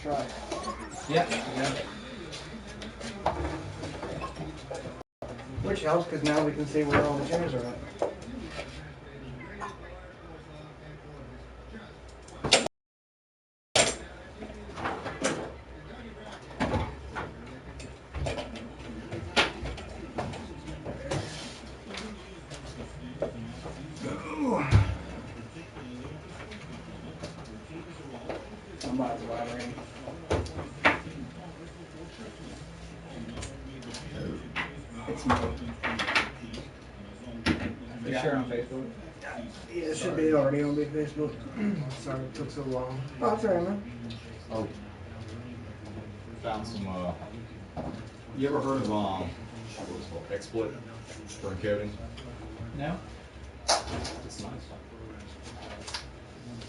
try. Yeah. Yeah. Which helps because now we can see where all the chairs are at. I'm about to vibrate. It's me. You share on Facebook? Yeah, it should be already on Big Facebook. Sorry it took so long. Oh, that's alright, man. Oh. Found some, you ever heard of, what was it called? XSplit? Spring coating? No? It's nice.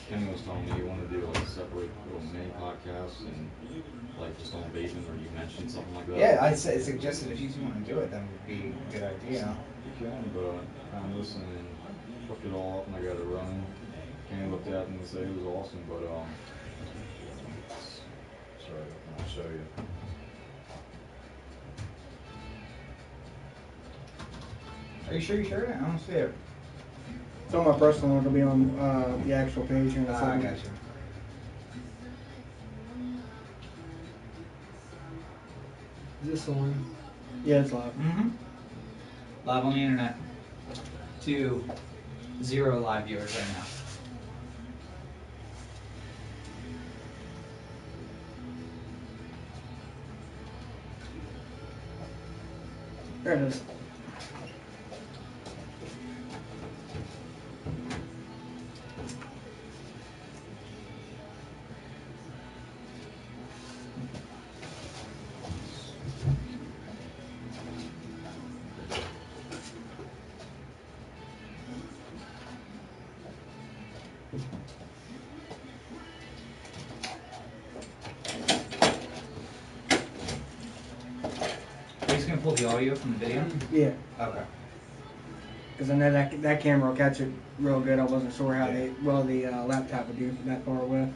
Kenny was telling me you want to do like a separate little mini podcast and like just on vaping, or you mentioned something like that. Yeah, I suggested if you want to do it, that would be a good idea. You can, but I listened and hooked it all up and I got it running. Kenny looked at it and said it was awesome, but sorry, I'll show you. Are you sure you shared it? I don't see it. It's on my personal one. It'll be on the actual page here in a I second. got you. Is this the one? Yeah, it's live. Mm-hmm. Live on the internet. To 0 live viewers right now. There it is. Are you just going to pull the audio from the video? Yeah. Okay. Because I know that camera will catch it real good. I wasn't sure how the laptop would do that far away.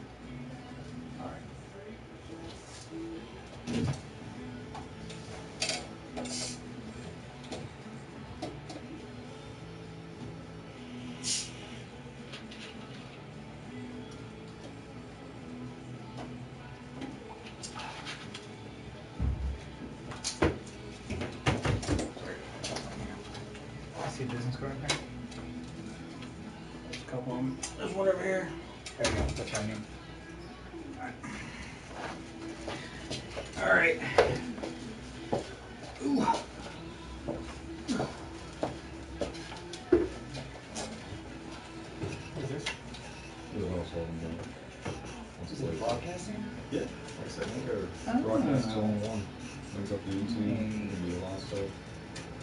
See a business card there? There's a couple of them. There's one over here. There you go. That's what I mean. Alright. Ooh. What is this? Who else holding down? Is it broadcasting? Yeah. Like I said, I think Oh. our broadcast is all in one. Links up to YouTube and do a lot of stuff.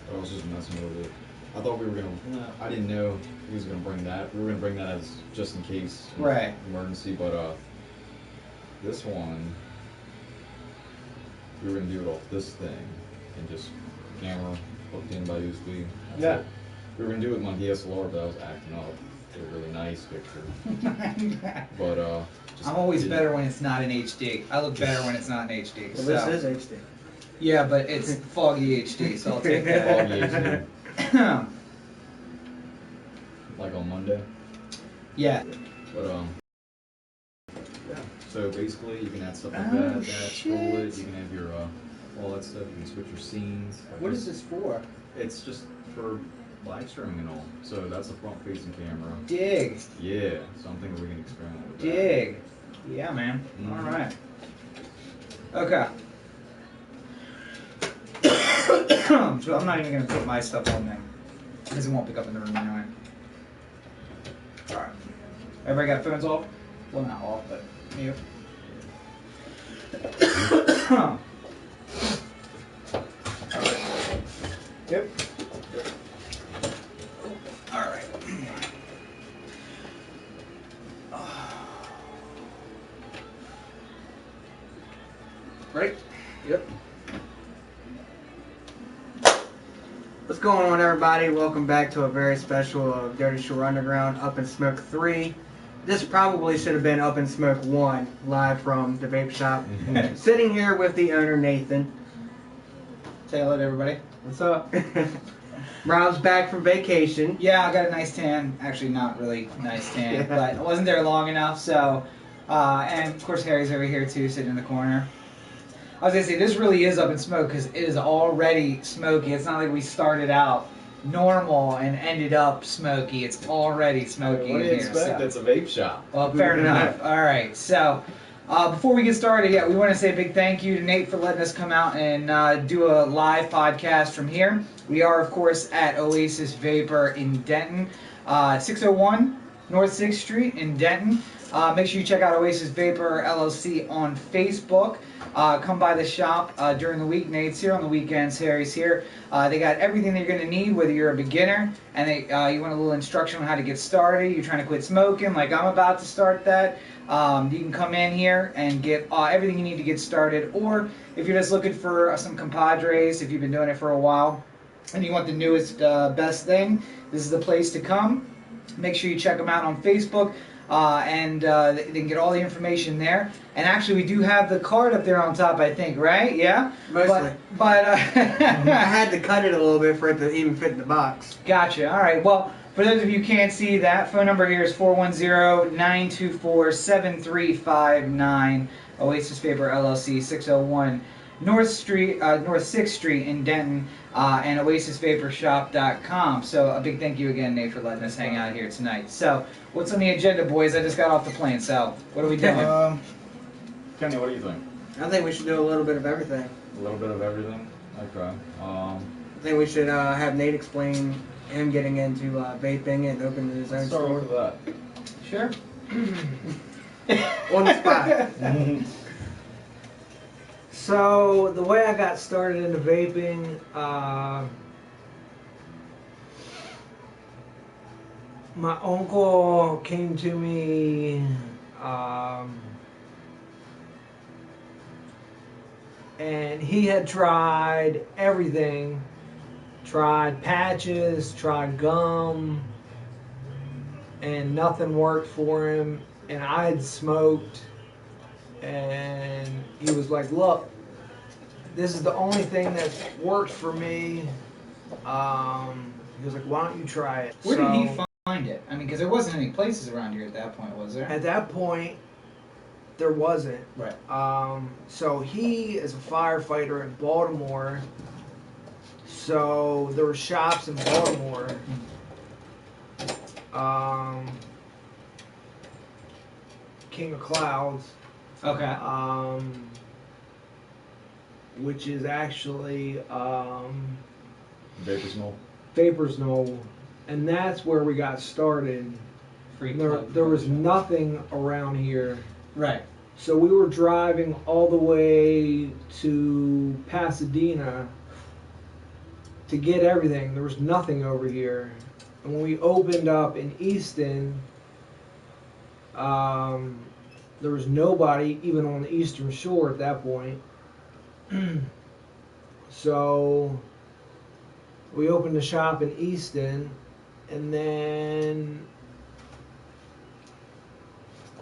But I was just messing with it. I thought we were gonna. I didn't know he was gonna bring that. We were gonna bring that as just in case, Right. emergency. But this one, we were gonna do it off this thing and just camera hooked in by USB. That's Yeah. it. We were gonna do it with my DSLR, but I was acting up. Did a really nice picture. But just I'm always didn't- better when it's not in HD. I look better when it's not in HD. Well, so. this is HD. Yeah, but it's foggy HD, so I'll take that. Foggy HD. Like on Monday. Yeah. But yeah. So basically, you can add stuff like Oh, that, scroll it. shit. You can have your all that stuff. You can switch your scenes. What is this for? It's just for live streaming and all. So that's a front-facing camera. Dig. Yeah, something we can experiment with. Dig. Yeah, man. Mhm. All right. Okay. So I'm not even gonna put my stuff on there because it won't pick up in the room anyway. All right. Everybody got phones off? Well, not off, but mute. All right. Yep. All right. Ready? Yep. What's going on, everybody? Welcome back to a very special Dirtyshore Underground Up in Smoke 3. This probably should have been Up and Smoke 1, live from the vape shop. Sitting here with the owner, Nathan. Say hello to everybody. What's up? Rob's back from vacation. Yeah, I got a nice tan. Actually, not really nice tan, but I wasn't there long enough. So, and of course, Harry's over here too, sitting in the corner. I was gonna say this really is Up in Smoke because it is already smoky. It's not like we started out normal and ended up smoky. It's already smoky. What do you in here, expect? so. It's a vape shop. Well, fair enough. All right, so. Before we get started, we want to say a big thank you to Nate for letting us come out and do a live podcast from here. We are, of course, at Oasis Vapor in Denton, 601 North 6th Street in Denton. Make sure you check out Oasis Vapor LLC on Facebook. Come by the shop during the week. Nate's here on the weekends. Harry's here. They got everything that you're going to need, whether you're a beginner and you want a little instruction on how to get started. You're trying to quit smoking, like I'm about to start that. You can come in here and get everything you need to get started. Or if you're just looking for some compadres, if you've been doing it for a while and you want the newest, best thing, this is the place to come. Make sure you check them out on Facebook. And they can get all the information there. And actually, we do have the card up there on top, I think, right? Yeah? Mostly. But I had to cut it a little bit for it to even fit in the box. Gotcha. All right. Well, for those of you who can't see that, phone number here is 410-924-7359. Oasis Vapor LLC, 601 North 6th Street in Denton, and oasisvaporshop.com. So a big thank you again, Nate, for letting us hang out here tonight. So what's on the agenda, boys? I just got off the plane, so what are we doing? Kenny, what do you think? I think we should do a little bit of everything. A little bit of everything? Okay. I think we should have Nate explain him getting into vaping and opening his own Start store. with that. Sure. On the spot. So the way I got started into vaping, my uncle came to me, and he had tried everything. Tried patches, tried gum, and nothing worked for him. And I had smoked, and he was like, look, this is the only thing that's worked for me. He was like, why don't you try it? Where did he find it? I mean, because there wasn't any places around here at that point, was there? At that point, there wasn't. Right. So he is a firefighter in Baltimore. So there were shops in Baltimore. King of Clouds. Okay. Which is actually Vapor Smoke? Vapors Knoll, and that's where we got started. Free There plug. was nothing around here, Right. so we were driving all the way to Pasadena to get everything. There was nothing over here, and when we opened up in Easton, there was nobody even on the Eastern Shore at that point. So we opened a shop in Easton, and then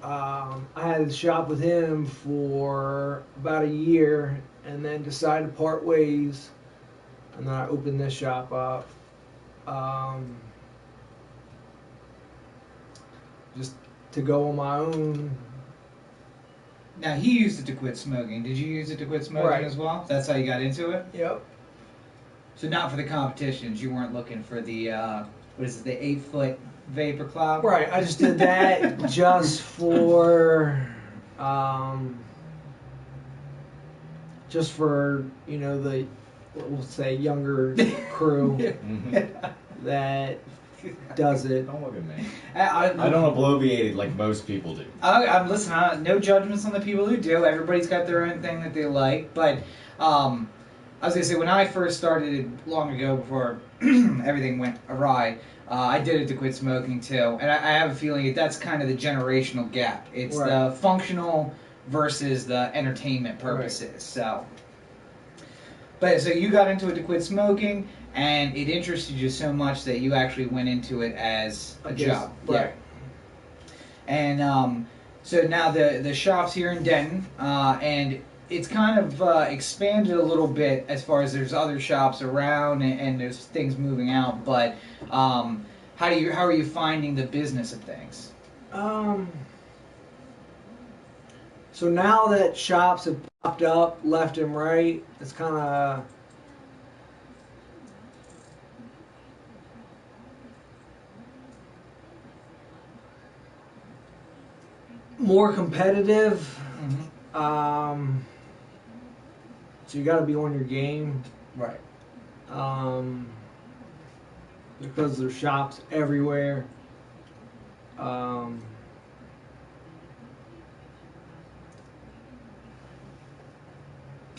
I had a shop with him for about a year, and then decided to part ways, and then I opened this shop up. Just to go on my own. Now, he used it to quit smoking. Did you use it to quit smoking Right. as well? That's how you got into it? Yep. So not for the competitions. You weren't looking for the, what is it, the 8-foot vapor cloud? Right, I just did that just for, you know, the, we'll say, younger crew that does it. Don't look at me. I don't obliviate it like most people do. I'm listening. No judgments on the people who do. Everybody's got their own thing that they like. But I was gonna say, when I first started it long ago, before everything went awry, I did it to quit smoking too. And I have a feeling that's kind of the generational gap. It's Right. the functional versus the entertainment purposes. Right. So you got into it to quit smoking, and it interested you so much that you actually went into it as a job. Right. And so now the shop's here in Denton, and it's kind of expanded a little bit as far as there's other shops around and there's things moving out. But how are you finding the business of things? So now that shops have popped up left and right, it's kind of more competitive. Mm-hmm. So you got to be on your game. Right. Because there's shops everywhere.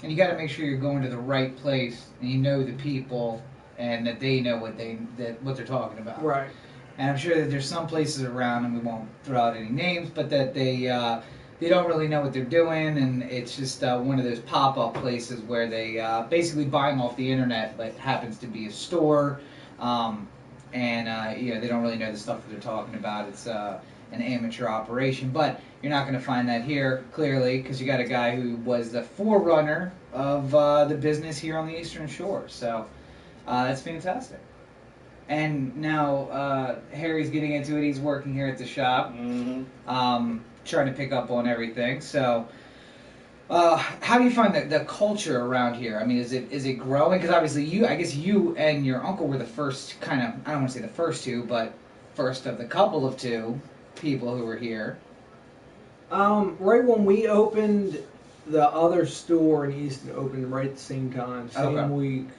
And you got to make sure you're going to the right place, and you know the people, and that they know what they're talking about. Right. And I'm sure that there's some places around, and we won't throw out any names, but that they don't really know what they're doing, and it's just one of those pop-up places where they basically buying off the internet, but happens to be a store, and they don't really know the stuff that they're talking about. It's an amateur operation, but you're not going to find that here, clearly, because you got a guy who was the forerunner of the business here on the Eastern Shore. So that's fantastic. And now Harry's getting into it. He's working here at the shop, trying to pick up on everything. So how do you find the culture around here? I mean, is it growing? Because obviously I guess you and your uncle were the first kind of, I don't want to say the first two, but first of the couple of two people who were here. Right when we opened, the other store in Easton opened right at the same time, same week.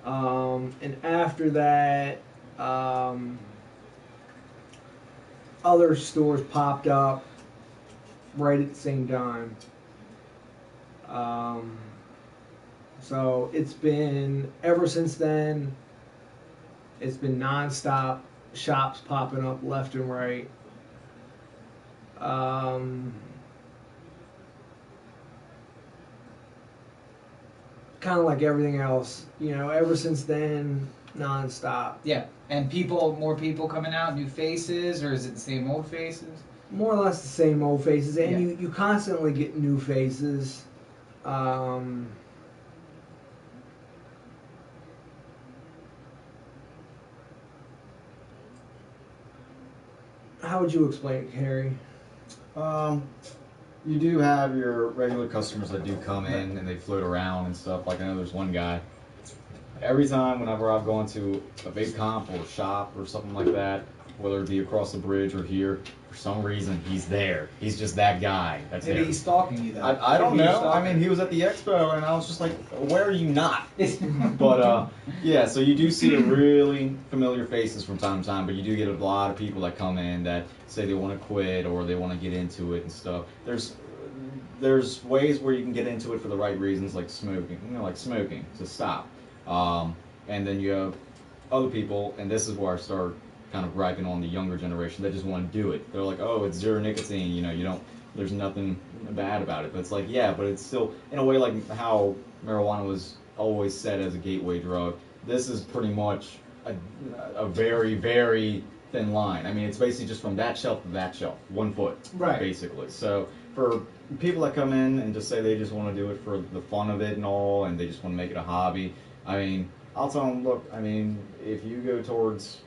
And after that, other stores popped up right at the same time. So it's been, ever since then, it's been non-stop shops popping up left and right. Kind of like everything else, ever since then, non-stop. Yeah, and more people coming out, new faces, or is it the same old faces? More or less the same old faces, and Yeah. you constantly get new faces. How would you explain it, Harry? You do have your regular customers that do come in and they float around and stuff. Like I know there's one guy. Every time, whenever I've gone to a big comp or a shop or something like that, whether it be across the bridge or here, for some reason he's there. He's just that guy. That's Maybe there. he's stalking you, though. I don't Maybe he's know. I stalking mean, he was at the expo and I was just like, where are you not? But yeah, so you do see really familiar faces from time to time, but you do get a lot of people that come in that say they want to quit or they want to get into it and stuff. There's ways where you can get into it for the right reasons, like smoking, to stop. And then you have other people, and this is where I start kind of griping on the younger generation that just want to do it. They're like, oh, it's zero nicotine, there's nothing bad about it. But it's like, yeah, but it's still, in a way, like how marijuana was always set as a gateway drug. This is pretty much a very, very thin line. I mean, it's basically just from that shelf to that shelf, 1 foot, Right. basically. So for people that come in and just say they just want to do it for the fun of it and all, and they just want to make it a hobby, I mean, I'll tell them, look, I mean, if you go towards,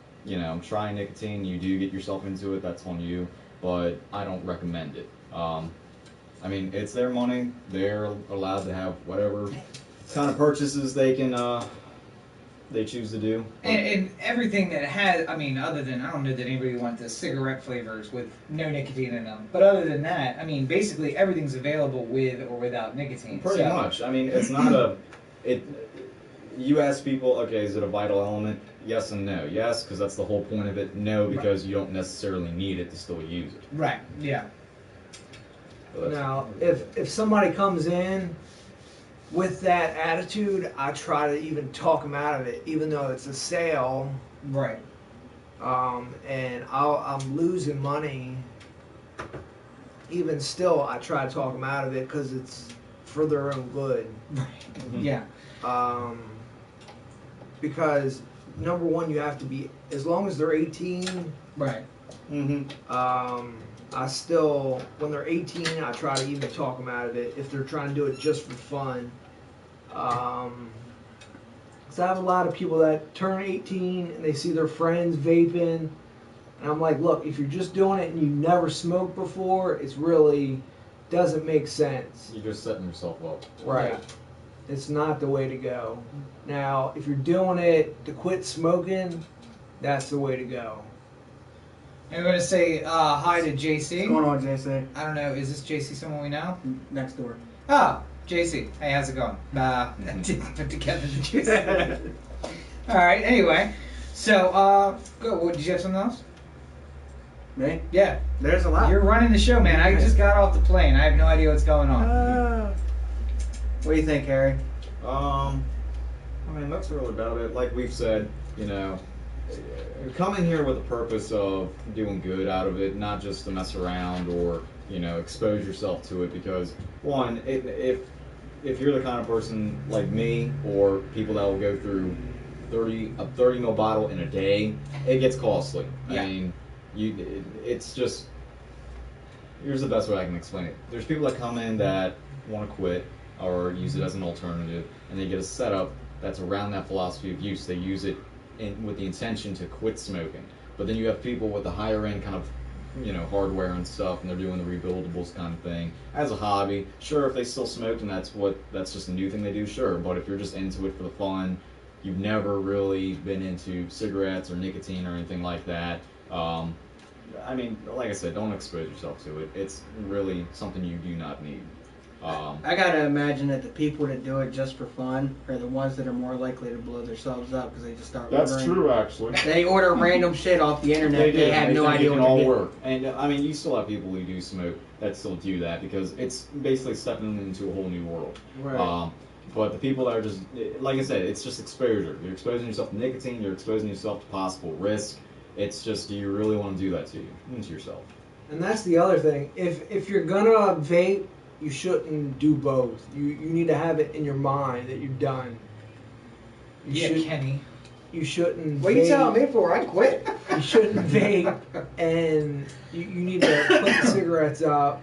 trying nicotine, you do get yourself into it, that's on you, but I don't recommend it. I mean, it's their money, they're allowed to have whatever kind of purchases they choose to do. And everything that has, I mean, other than, I don't know that anybody wants the cigarette flavors with no nicotine in them, but other than that, I mean, basically everything's available with or without nicotine. Pretty much. I mean, it's not you ask people, okay, is it a vital element? Yes and no. Yes, because that's the whole point of it. No, because you don't necessarily need it to still use it. Right, yeah. Now, if somebody comes in with that attitude, I try to even talk them out of it, even though it's a sale. Right. And I'm losing money. Even still, I try to talk them out of it because it's for their own good. Right. Yeah. Because number one, you have to be, as long as they're 18, Right. I still, when they're 18, I try to even talk them out of it if they're trying to do it just for fun. Because I have a lot of people that turn 18 and they see their friends vaping, and I'm like, look, if you're just doing it and you never smoked before, it's really doesn't make sense. You're just setting yourself up. Right. Yeah. It's not the way to go. Now, if you're doing it to quit smoking, that's the way to go. I'm going to say hi to JC. What's going on, JC? I don't know, is this JC someone we know? Next door. Oh, JC. Hey, how's it going? Didn't put together the JC. All right, anyway. So, go. What, did you have something else? Me? Yeah. There's a lot. You're running the show, man. I just got off the plane. I have no idea what's going on. What do you think, Harry? I mean, that's really about it. Like we've said, you know, come in here with a purpose of doing good out of it, not just to mess around or, you know, expose yourself to it. Because one, if you're the kind of person like me or people that will go through a 30 ml bottle in a day, it gets costly. Yeah. I mean, it's just, here's the best way I can explain it. There's people that come in that want to quit or use it as an alternative, and they get a setup that's around that philosophy of use. They use it with the intention to quit smoking. But then you have people with the higher end kind of, you know, hardware and stuff, and they're doing the rebuildables kind of thing as a hobby. Sure, if they still smoked and that's just a new thing they do, sure. But if you're just into it for the fun, you've never really been into cigarettes or nicotine or anything like that, I mean, like I said, don't expose yourself to it. It's really something you do not need. I gotta imagine that the people that do it just for fun are the ones that are more likely to blow themselves up because they just start ordering. Actually. They order random shit off the internet. They have no idea what it can all to work. And I mean, you still have people who do smoke that still do that because it's basically stepping into a whole new world. Right. But the people that are just, like I said, it's just exposure. You're exposing yourself to nicotine. You're exposing yourself to possible risk. It's just, do you really want to do that to yourself? And that's the other thing. If you're gonna vape, you shouldn't do both. You need to have it in your mind that you're done. Kenny. You shouldn't. What are you telling me for? I quit. You shouldn't vape, and you need to put the cigarettes up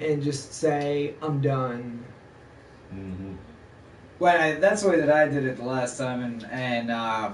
and just say, "I'm done." Mm-hmm. Well, that's the way that I did it the last time, and I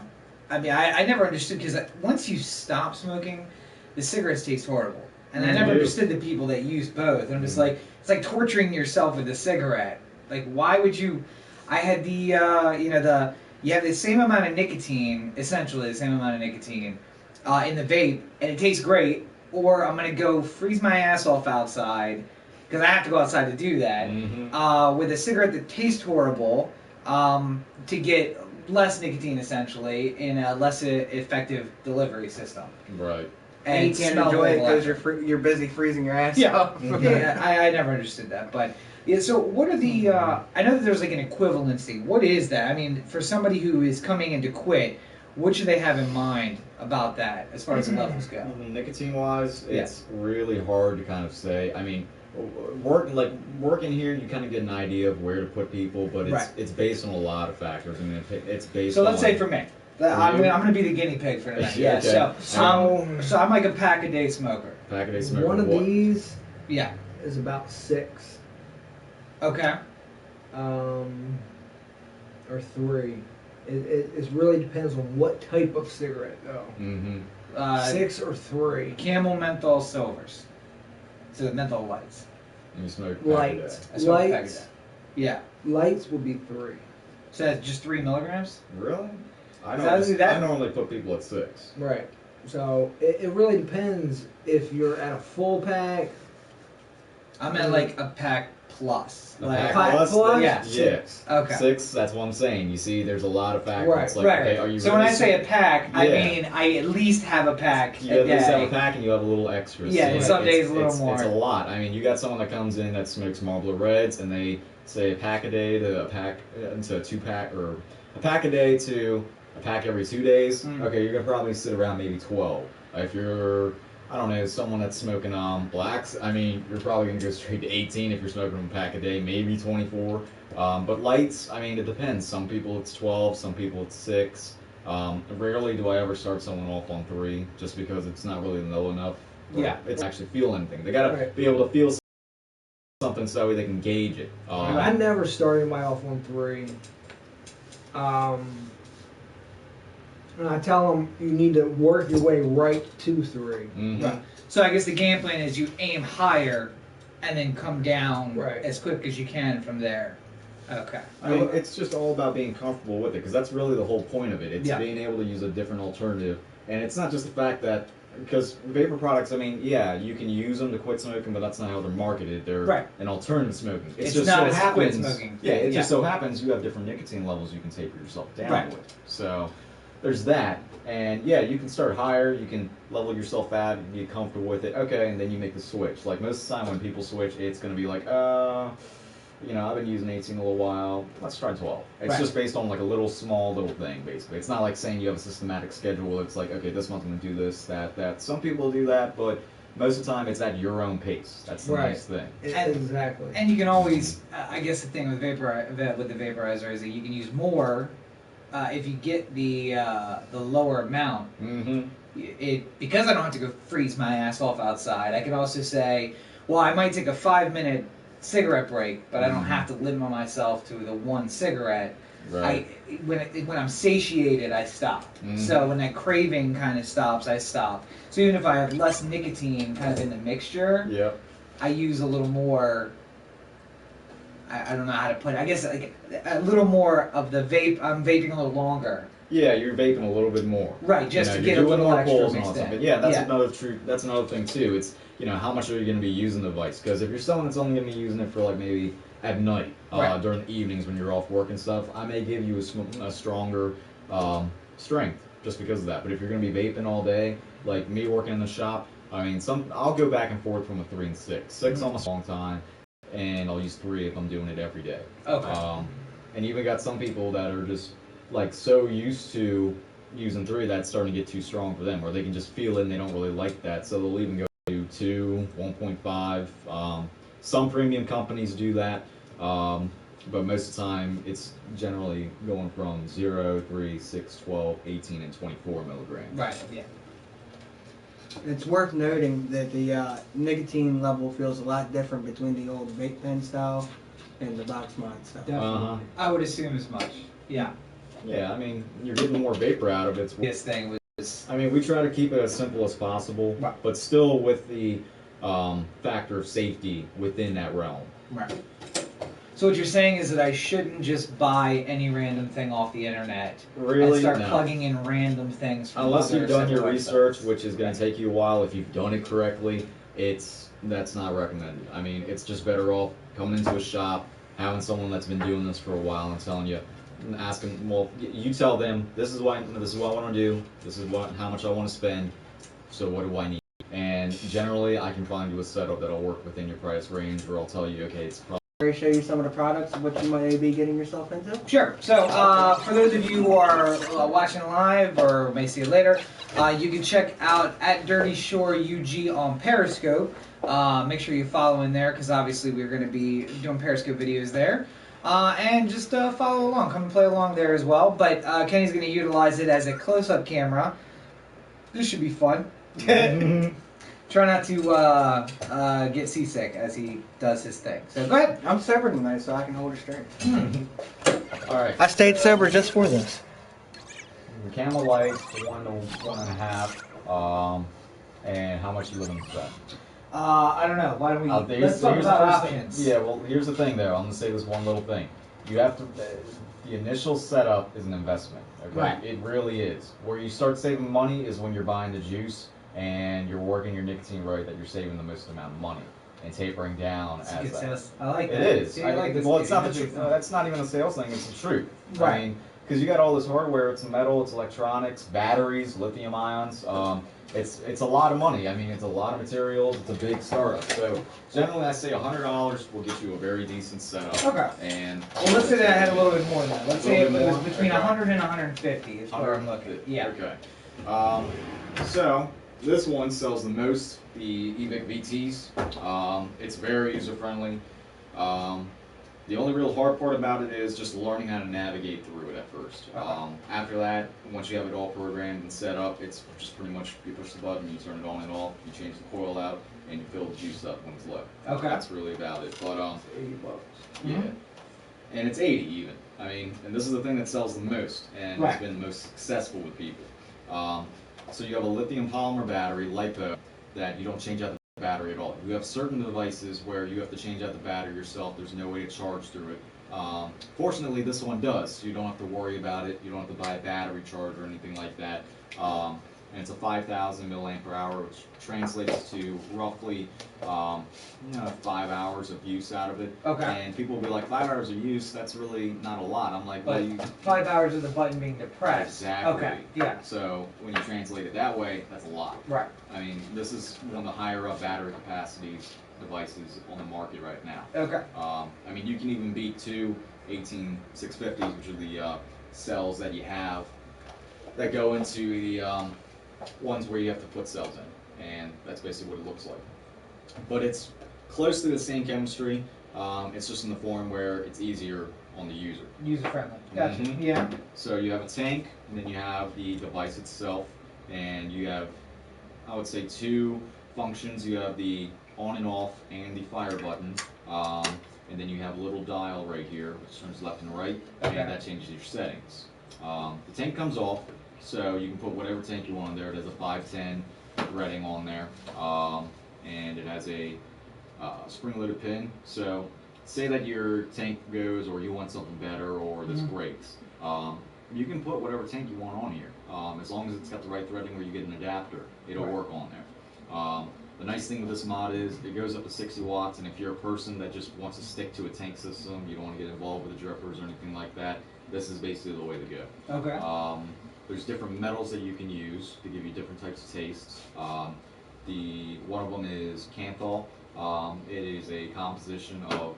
mean, I never understood because once you stop smoking, the cigarettes taste horrible. And I never understood the people that use both. And I'm just like, it's like torturing yourself with a cigarette. Like, why would you? I had the, you have the same amount of nicotine, essentially the same amount of nicotine, in the vape, and it tastes great. Or I'm gonna go freeze my ass off outside because I have to go outside to do that. Mm-hmm. With a cigarette that tastes horrible, to get less nicotine essentially in a less effective delivery system. Right. And you can't enjoy it because you're busy freezing your ass off. Yeah, I never understood that. But yeah, so what are the? I know that there's like an equivalency. What is that? I mean, for somebody who is coming in to quit, what should they have in mind about that as far as the levels go? Nicotine wise, it's really hard to kind of say. I mean, working here, you kind of get an idea of where to put people, but it's based on a lot of factors. I mean, it's based. So on, let's say for me. I'm gonna be the guinea pig for tonight. Yeah. Okay. So I'm like a pack a day smoker. Pack a day smoker. One of these Yeah. is about 6. Okay. Or 3. It really depends on what type of cigarette though. Mm-hmm. 6 or 3. Camel menthol silvers. So menthol lights. And you smoke Lights. I smoke a pack a day. Lights. Yeah. Lights would be 3. So that's just 3 milligrams. Really? I that? normally put people at 6. Right. So it really depends if you're at a full pack. I'm at like a pack plus. A Like, pack plus? Yeah. 6. Okay. 6. That's what I'm saying. You see, there's a lot of factors. Right, It's like, Right. okay, are you So really when I say a pack, I Yeah. mean I at least have a pack You a at least have a day. pack and you have a little extra. Yeah, and some days a little more. It's a lot. I mean, you got someone that comes in that smokes Marlboro Reds and they say a pack a day to a pack to a 2-pack, or a pack a day to a pack every 2 days. Okay, you're gonna probably sit around maybe 12. If you're, I don't know, someone that's smoking blacks, I mean, you're probably gonna go straight to 18 if you're smoking a pack a day, maybe 24. But lights, I mean, it depends. Some people it's 12, some people it's 6. Rarely do I ever start someone off on 3, just because it's not really low enough. Yeah. It's actually feel anything. They gotta Right. be able to feel something so they can gauge it. I never started my off on 3. And I tell them you need to work your way right to 3. Mhm. Right. So I guess the game plan is you aim higher and then come down Right. as quick as you can from there. Okay. I mean, it's just all about being comfortable with it, because that's really the whole point of it. It's Yeah. being able to use a different alternative, and it's not just the fact that, because vapor products, I mean, yeah, you can use them to quit smoking, but that's not how they're marketed. They're Right. an alternative to smoking. It's just not so a quit happens, smoking yeah, thing. it just Yeah. so happens you have different nicotine levels you can taper yourself down Right. with. So there's that, and yeah, you can start higher. You can level yourself out, and get comfortable with it. Okay, and then you make the switch. Like most of the time when people switch, it's going to be like, I've been using 18 a little while. Let's try 12. It's Right. just based on like a little thing, basically. It's not like saying you have a systematic schedule. It's like, okay, this month I'm going to do this, that. Some people do that, but most of the time it's at your own pace. That's the Right. nice thing. Exactly. And you can always, I guess the thing with the vaporizer is that you can use more if you get the lower amount. Mm-hmm. Because I don't have to go freeze my ass off outside. I can also say, well, I might take a 5-minute cigarette break, but I don't have to limit myself to the one cigarette. Right. When I'm satiated, I stop. Mhm. So when that craving kind of stops, I stop. So even if I have less nicotine kind of in the mixture, Yep. I use a little more. I don't know how to put it. I guess like a little more of the vape. I'm vaping a little longer. Yeah, you're vaping a little bit more. Right, just to you're get a doing little more extra pulls and all mixed that stuff. in. But yeah, that's Yeah. That's another thing too. It's how much are you going to be using the device? Because if you're someone that's only going to be using it for like maybe at night, Right. during the evenings when you're off work and stuff, I may give you a stronger strength just because of that. But if you're going to be vaping all day, like me working in the shop, I mean, I'll go back and forth from a 3 and 6. 6 almost a long time, and I'll use 3 if I'm doing it every day. Okay. And you even got some people that are just like so used to using 3 that's starting to get too strong for them, or they can just feel it and they don't really like that, so they'll even go to 2, 1.5. Some premium companies do that, but most of the time it's generally going from 0, 3, 6, 12, 18, and 24 milligrams. Right. Yeah. It's worth noting that the nicotine level feels a lot different between the old vape pen style and the box mod style. Uh-huh. I would assume as much. Yeah. Yeah, I mean, you're getting more vapor out of it. This thing was. I mean, we try to keep it as simple as possible, Right. but still with the factor of safety within that realm. Right. So what you're saying is that I shouldn't just buy any random thing off the internet Really? and start No. plugging in random things. From Unless other you've done your separate research, websites. which is going to take you a while. If you've done it correctly, that's not recommended. I mean, it's just better off coming into a shop, having someone that's been doing this for a while and telling you, asking, well, you tell them this is what I want to do, this is how much I want to spend, so what do I need? And generally, I can find you a setup that'll work within your price range, where I'll tell you, okay, it's probably. Show you some of the products of what you might be getting yourself into. Sure. So, for those of you who are watching live or may see it later, you can check out at Dirtyshore UG on Periscope. Make sure you follow in there because obviously we're going to be doing Periscope videos there. And just follow along. Come and play along there as well. But Kenny's going to utilize it as a close-up camera. This should be fun. Try not to get seasick as he does his thing. So go ahead. I'm sober tonight, so I can hold it straight. All right. I stayed sober just for this. The Camel Light, 1 to 1.5, and how much you looking to spend? I don't know. Why don't we? Let's talk here's about the first options. thing. Yeah, well, here's the thing there. I'm going to say this one little thing. You have to, the initial setup is an investment. Okay? Right. It really is. Where you start saving money is when you're buying the juice and you're working your nicotine right, that you're saving the most amount of money and tapering down It's a as good that. sales. I like It that. is. See, I like this. Well, it's not the That's truth. fun. That's not even a sales thing. It's the truth. Right. I mean, because you got all this hardware. It's metal. It's electronics, batteries, lithium ions. It's a lot of money. I mean, it's a lot of materials. It's a big startup. So generally, I say $100 will get you a very decent setup. Okay. And Well, let's say that I had a little bit more than that. Let's say it little bit was more? between Okay. 100 and 150 is where I'm looking. Yeah. Okay. So this one sells the most, the Evic VTs. It's very user friendly. The only real hard part about it is just learning how to navigate through it at first. Okay. After that, once you have it all programmed and set up, it's just pretty much you push the button, you turn it on and off, you change the coil out, and you fill the juice up when it's low. Okay. That's really about it. But $80. yeah, and it's 80 even. I mean, and this is the thing that sells the most, and Right. it's been the most successful with people. So you have a lithium polymer battery, LiPo, that you don't change out the battery at all. You have certain devices where you have to change out the battery yourself. There's no way to charge through it. Fortunately, this one does, so you don't have to worry about it. You don't have to buy a battery charger or anything like that. And it's a 5,000 milliamp per hour, which translates to roughly 5 hours of use out of it. Okay. And people will be like, 5 hours of use, that's really not a lot. I'm like, well, But you... 5 hours of the button being depressed. Exactly. Okay. Yeah. So when you translate it that way, that's a lot. Right. I mean, this is one of the higher up battery capacity devices on the market right now. Okay. I mean, you can even beat two 18650s, which are the cells that you have that go into the ones where you have to put cells in, and that's basically what it looks like. But it's close to the same chemistry. It's just in the form where it's easier on the user. User friendly. Gotcha. Mhm. Yeah. So you have a tank, and then you have the device itself, and you have, I would say, two functions. You have the on and off and the fire button, and then you have a little dial right here, which turns left and right, Okay. and that changes your settings. The tank comes off, so you can put whatever tank you want in there. It has a 510 threading on there, and it has a spring-loaded pin. So say that your tank goes, or you want something better, or this breaks. You can put whatever tank you want on here, as long as it's got the right threading where you get an adapter. It'll Right. work on there. The nice thing with this mod is it goes up to 60 watts, and if you're a person that just wants to stick to a tank system, you don't want to get involved with the drippers or anything like that, this is basically the way to go. Okay. There's different metals that you can use to give you different types of tastes. One of them is Canthal. It is a composition of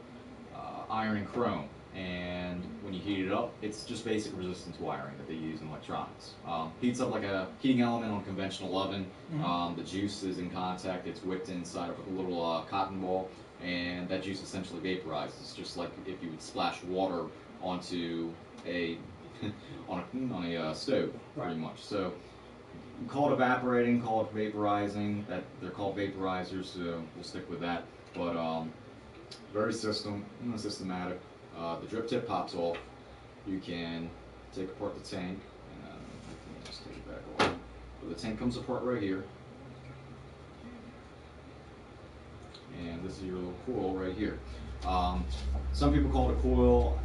iron and chrome, and when you heat it up, it's just basic resistance wiring that they use in electronics. Heats up like a heating element on a conventional oven. The juice is in contact, it's whipped inside of a little cotton ball, and that juice essentially vaporizes, just like if you would splash water onto a on a stove, pretty much. So you call it evaporating, call it vaporizing. That they're called vaporizers, so we'll stick with that. But very systematic. The drip tip pops off. You can take apart the tank, and you can just take it back off. But the tank comes apart right here, and this is your little coil right here. Some people call it a coil.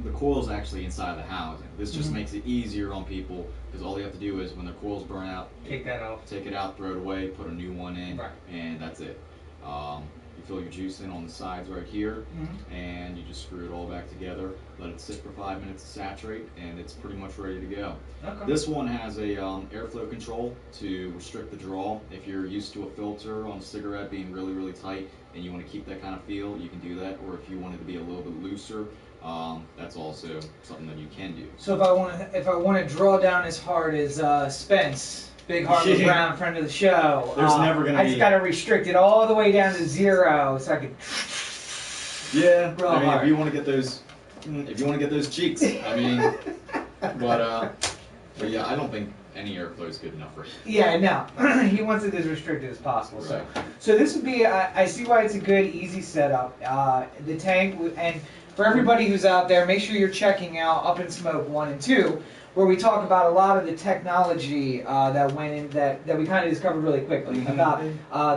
The coil is actually inside of the housing. This just makes it easier on people, because all they have to do is when their coils burn out, Take that off. take it out, throw it away, put a new one in, Right. and that's it. You fill your juice in on the sides right here, and you just screw it all back together, let it sit for 5 minutes to saturate, and it's pretty much ready to go. Okay. This one has a airflow control to restrict the draw. If you're used to a filter on a cigarette being really, really tight and you want to keep that kind of feel, you can do that. Or if you want it to be a little bit looser, that's also something that you can do. So if I want to draw down as hard as Spence, Big Harvey Brown, friend of the show, There's never gonna I be- just got to restrict it all the way down to 0, so I can. Yeah, Real I mean, hard. if you want to get those cheeks, I mean, but yeah, I don't think any airflow is good enough for it. Yeah, no. He wants it as restricted as possible. So this would be. I see why it's a good, easy setup. The tank, and for everybody who's out there, make sure you're checking out Up in Smoke 1 and 2, where we talk about a lot of the technology that went in that we kind of discovered really quickly about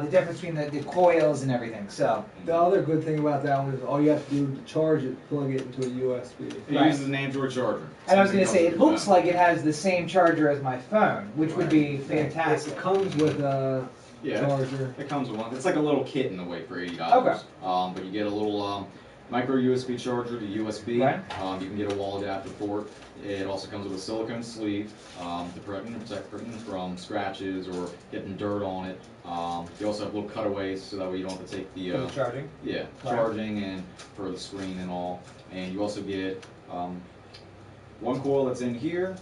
the difference between the coils and everything. So The other good thing about that one is all you have to do to charge it, plug it into a USB. It Right. uses an Android charger. and I was going to say, it looks like it has the same charger as my phone, which would be fantastic. It comes with a Yeah, charger. it comes with one. It's like a little kit in the way for $80. Okay. But you get a little micro USB charger to USB. Right. You can get a wall adapter for it. It also comes with a silicone sleeve to protect from scratches or getting dirt on it. You also have little cutaways so that way you don't have to take the For the charging. yeah, Right. charging and for the screen and all. And you also get one coil that's in here,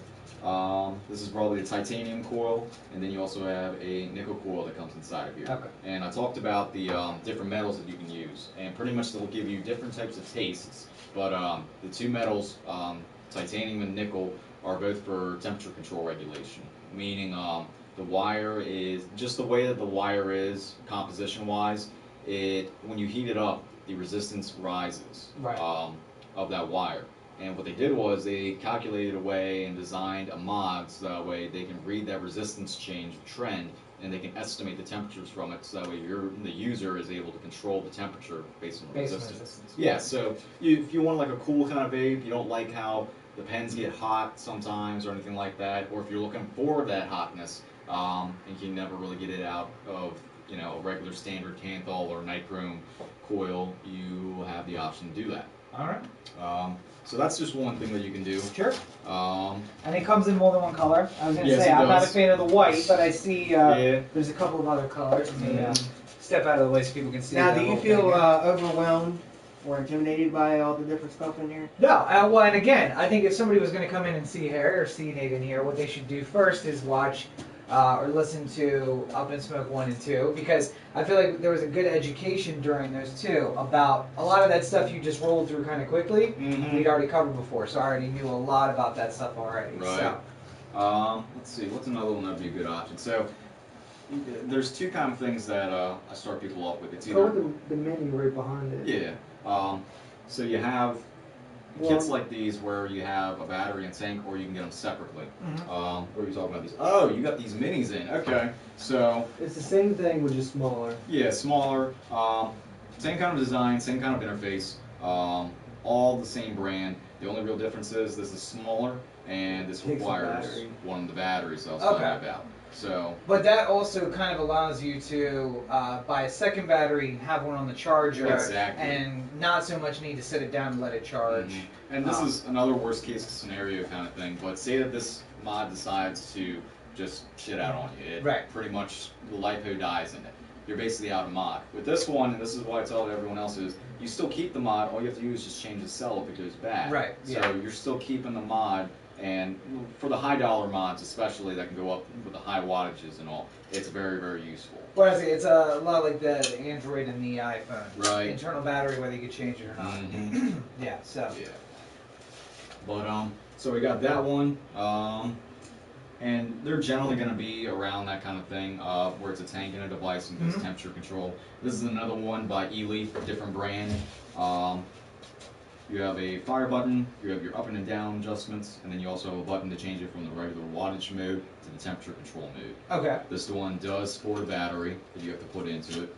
This is probably a titanium coil, and then you also have a nickel coil that comes inside of here. Okay. And I talked about the different metals that you can use, and pretty much they'll give you different types of tastes. But the two metals, titanium and nickel, are both for temperature control regulation, meaning the wire is just the way that the wire is composition-wise. When you heat it up, the resistance rises Right. Of that wire. And what they did was they calculated a way and designed a mod so that way they can read that resistance change trend, and they can estimate the temperatures from it, so that way the user is able to control the temperature based on the resistance. Yeah, so if you want like a cool kind of vape, you don't like how the pens get hot sometimes or anything like that, or if you're looking for that hotness, and you can never really get it out of a regular standard Canthal or Nichrome coil, you have the option to do that. All right. So that's just one thing that you can do. Sure. Um, And it comes in more than one color. I was going to Yes, say, it I'm not a does. fan of the white, but I see Yeah. there's a couple of other colors. Let me step out of the way so people can see. Now, the do you whole feel thing here. overwhelmed or intimidated by all the different stuff in here? No, well, and again, I think if somebody was going to come in and see Harry or see Nate in here, what they should do first is watch or listen to Up in Smoke 1 and 2, because I feel like there was a good education during those two about a lot of that stuff you just rolled through kind of quickly. Mhm. We'd already covered before, so I already knew a lot about that stuff already. Right. So, Let's see, what's another one that'd be a good option? So there's two kind of things that I start people off with. It's Go either with the menu right behind it. yeah. So you have kits like these where you have a battery and tank, or you can get them separately. What are you talking about these? Oh, you got these minis in. Okay. So It's the same thing, but just smaller. yeah, smaller, same kind of design, same kind of interface, all the same brand. The only real difference is this is smaller, and this Takes a requires battery. one of the batteries that I was Okay. talking about. So but that also kind of allows you to buy a second battery, have one on the charger, Exactly. and not so much need to set it down and let it charge. And this is another worst case scenario kind of thing, but say that this mod decides to just shit out on you. It Right. pretty much, the LiPo dies in it. You're basically out of mod. With this one, and this is what I tell everyone else is, you still keep the mod, all you have to do is just change the cell if it goes bad. Right, So yeah. you're still keeping the mod, and for the high dollar mods especially that can go up with the high wattages and all, it's very, very useful. Well, I say it's a lot like the Android and the iPhone. Right. Internal battery, whether you could change it or not. Mhm. Yeah. So. Yeah. But so we got that one, and they're generally going to be around that kind of thing, where it's a tank and a device and does temperature control. This is another one by eLeaf, a different brand. You have a fire button, you have your up and down adjustments, and then you also have a button to change it from the regular wattage mode to the temperature control mode. Okay. This one does sport a battery that you have to put into it.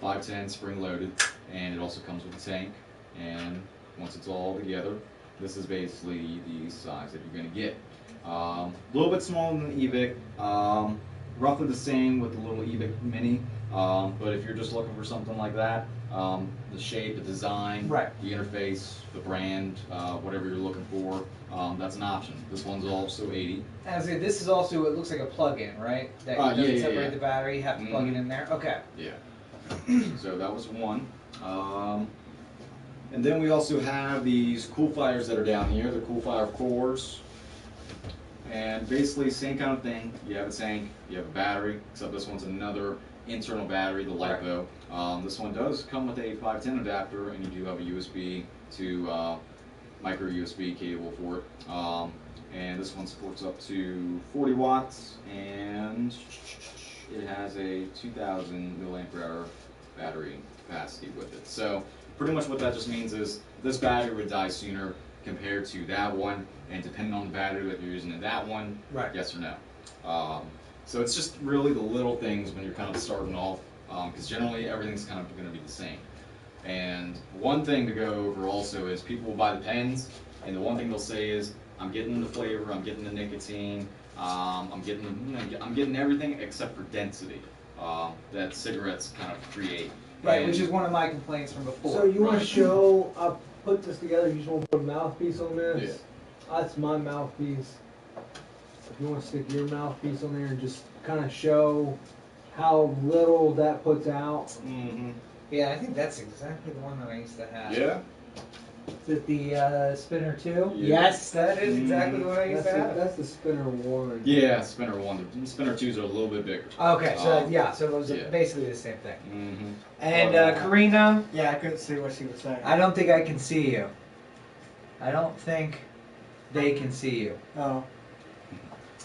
510 spring loaded, and it also comes with a tank. And once it's all together, this is basically the size that you're going to get. A little bit smaller than the EVIC, roughly the same with the little EVIC Mini. But if you're just looking for something like that, the shape, the design, Right. the interface, the brand, whatever you're looking for, that's an option. This one's also 80. As I say, this is also, it looks like a plug-in, right? That Yeah, doesn't yeah, separate yeah. the battery. You have to plug it in there. Okay. Yeah. So that was one. And then we also have these cool fires that are down here. They're cool fire cores. And basically same kind of thing. You have a tank, you have a battery, except this one's another internal battery, the LiPo. This one does come with a 510 adapter, and you do have a USB to micro USB cable for it. And this one supports up to 40 watts, and it has a 2,000 milliampere hour battery capacity with it. So pretty much what that just means is this battery would die sooner compared to that one, and depending on the battery that you're using in that one, Right. yes or no. So it's just really the little things when you're kind of starting off, because generally everything's kind of going to be the same. And one thing to go over also is people will buy the pens, and the one thing they'll say is, I'm getting the flavor, I'm getting the nicotine, I'm getting everything except for density that cigarettes kind of create. Right, And- which is one of my complaints from before. So you want Right. to show? I put this together. You just want to put a mouthpiece on this? Yeah. That's my mouthpiece. If you want to stick your mouthpiece on there and just kind of show how little that puts out. Mhm. Yeah, I think that's exactly the one that I used to have. Yeah. Is it the Spinner 2? Yeah. Yes, that is exactly what I used to have. That's the Spinner 1. Yeah, Spinner 1. The Spinner 2s are a little bit bigger. Okay, so Um, so it was yeah. basically the same thing. Mm-hmm. And Karina, Yeah, I couldn't see what she was saying. I don't think I can see you. I don't think they can see you. Oh.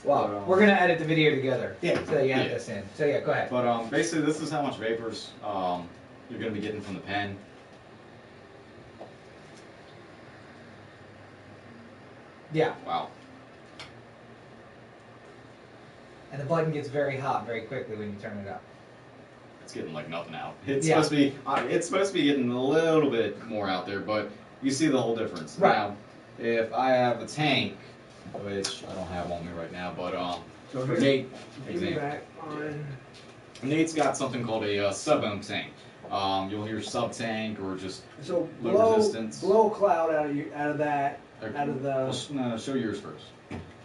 Well, we're gonna edit the video together. Yeah. So that you have Yeah. this in. So yeah, go ahead. But basically, this is how much vapors you're going to be getting from the pen. Yeah. Wow. And the button gets very hot very quickly when you turn it up. It's getting like nothing out. It's Yeah. supposed to be getting a little bit more out there, but you see the whole difference. Right. Now, if I have a tank, which I don't have on me right now, but So for here. Nate, Give me example, back on. Nate's got something called a sub-ohm tank. You'll hear sub tank or just So low resistance. blow a cloud out of that. Out of the- Well, no, show yours first.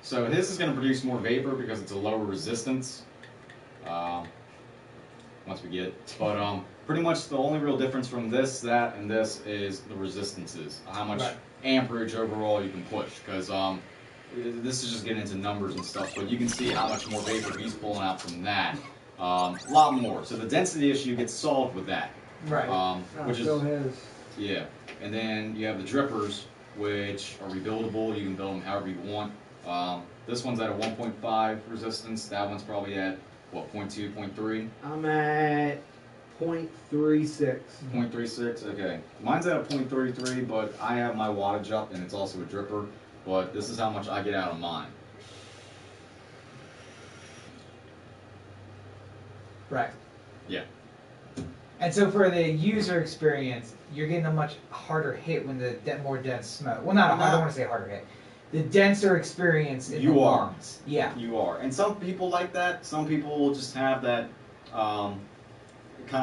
So his is going to produce more vapor because it's a lower resistance. Once we get, but pretty much the only real difference from this, that, and this is the resistances. How much Right. amperage overall you can push. Because this is just getting into numbers and stuff, but you can see how much more vapor he's pulling out from that. A lot more. So the density issue gets solved with that. Right. Which is Still his. yeah, and then you have the drippers, which are rebuildable. You can build them however you want. This one's at a 1.5 resistance. That one's probably at what, 0.2, 0.3? I'm at 0.36. 0.36. Okay, mine's at a 0.33, but I have my wattage up, and it's also a dripper. But this is how much I get out of mine. Right. Yeah. And so for the user experience, you're getting a much harder hit when the more dense smoke. Well, not I don't want to say harder hit. The denser experience in You the are. lungs. Yeah. You are, and some people like that. Some people will just have that kind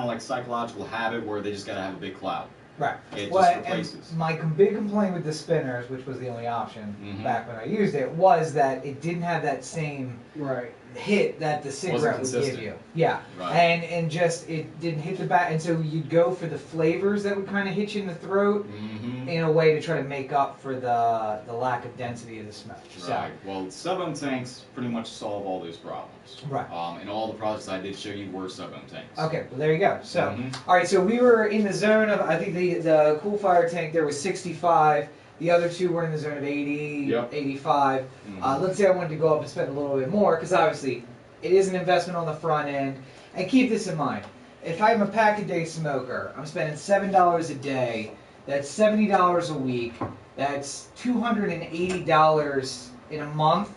of like psychological habit where they just gotta have a big cloud. Right. It Well, just and replaces. my big complaint with the spinners, which was the only option Mhm. back when I used it, was that it didn't have that same Right. hit that the cigarette would give consistent. you. Yeah. Right. And just it didn't hit the back, and so you'd go for the flavors that would kind of hit you in the throat Mm-hmm. in a way to try to make up for the lack of density of the smoke. So, Right. Well, sub-ohm tanks pretty much solve all those problems. Right. And all the products I did show you were sub-ohm tanks. okay, well there you go. So, Mhm. all right, so we were in the zone of, I think the Cool Fire tank there was 65. The other two were in the zone of 80, Yep. 85. Mhm. Let's say I wanted to go up and spend a little bit more, because obviously it is an investment on the front end. And keep this in mind. If I'm a pack-a-day smoker, I'm spending $7 a day. That's $70 a week. That's $280 in a month.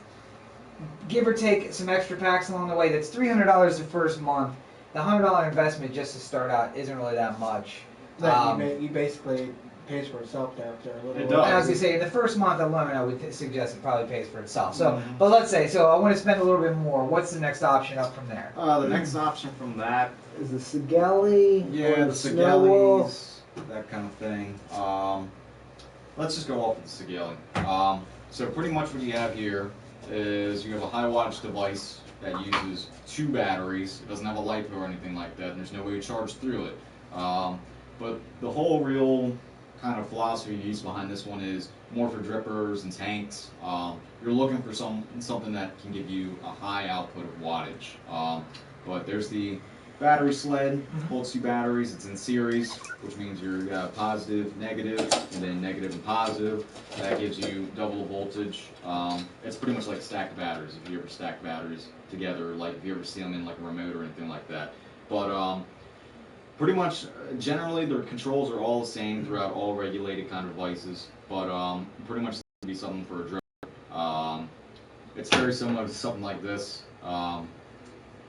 Give or take some extra packs along the way. That's $300 the first month. The $100 investment just to start out isn't really that much. You basically pays for itself there after a little It while. does. And I was gonna say, the first month alone, I would suggest it probably pays for itself. So, Mhm. but let's say, so I want to spend a little bit more. What's the next option up from there? The next option from that, Is the Sigelli? yeah, or the Snow Wolf? Sigelis, that kind of thing. Let's just go off with the Sigelli. So pretty much what you have here is you have a high wattage device that uses 2 batteries. It doesn't have a LiPo or anything like that, and there's no way to charge through it. But the whole real kind of philosophy used behind this one is more for drippers and tanks. You're looking for something that can give you a high output of wattage. But there's the battery sled, holds 2 batteries. It's in series, which means you're positive, negative, and then negative and positive. That gives you double the voltage. It's pretty much like stacked batteries. If you ever stack batteries together, like if you ever see them in like a remote or anything like that. But pretty much, generally, the controls are all the same throughout all regulated kind of devices. But pretty much, it's going to be something for a dripper. It's very similar to something like this.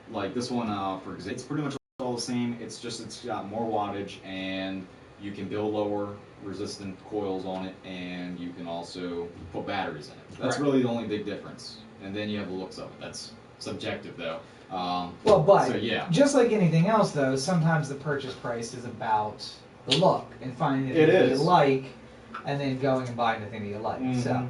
Like this one, for example, it's pretty much all the same. It's just it's got more wattage, and you can build lower resistant coils on it, and you can also put batteries in it. That's Right. really the only big difference. And then you have the looks of it. That's subjective, though. Well, but So, yeah. just like anything else, though, sometimes the purchase price is about the look and finding the It thing that is. you like, and then going and buying the thing that you like. So, Mhm.